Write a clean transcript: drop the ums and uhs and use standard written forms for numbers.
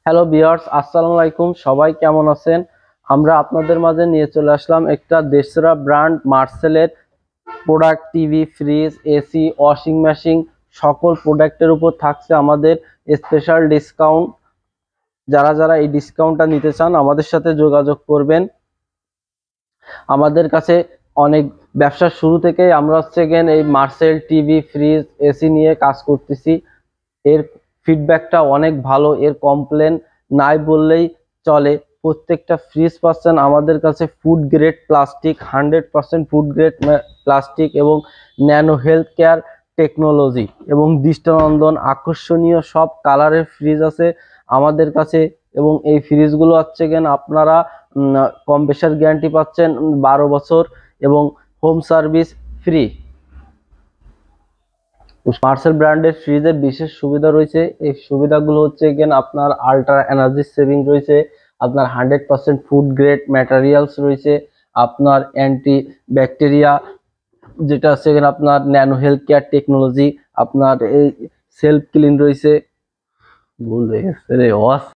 Hello viewers, আসসালামু আলাইকুম। সবাই কেমন আছেন? আমরা আপনাদের মাঝে নিয়ে চলে আসলাম একটা দেশসেরা ব্র্যান্ড মার্সেলের product. TV, fridge, AC, washing machine সকল প্রোডাক্টের উপর থাকছে আমাদের স্পেশাল ডিসকাউন্ট। যারা যারা এই ডিসকাউন্টটা নিতে চান আমাদের সাথে যোগাযোগ করবেন। আমাদের কাছে অনেক ব্যবসার শুরু থেকেই আমরা এই মার্সেল টিভি, ফ্রিজ, এসি নিয়ে কাজ করতেছি। এর ফিডব্যাকটা অনেক ভালো, এর কমপ্লেন নাই বললেই চলে। প্রত্যেকটা ফ্রিজ পাচ্ছেন আমাদের কাছে food grade plastic, 100% food grade plastic এবং ন্যানো হেলথ কেয়ার টেকনোলজি এবং দৃষ্টিনন্দন আকর্ষণীয় সব কালারের ফ্রিজ আছে আমাদের কাছে। এবং এই ফ্রিজগুলো আপনারা কম্প্রেসার গ্যারান্টি পাচ্ছেন 12 বছর এবং হোম সার্ভিস ফ্রি। মার্সেল ব্র্যান্ডের ফ্রিজের বিশেষ সুবিধা রয়েছে। এই সুবিধাগুলো আপনার আল্ট্রা এনার্জি সেভিং রয়েছে, আপনার 100% ফুড গ্রেড ম্যাটেরিয়ালস রয়েছে, আপনার অ্যান্টি ব্যাকটেরিয়া যেটা আপনার ন্যানো হেলথ কেয়ার টেকনোলজি, আপনার এই সেলফ ক্লিন রয়েছে। ভুল হয়ে গেছে রে।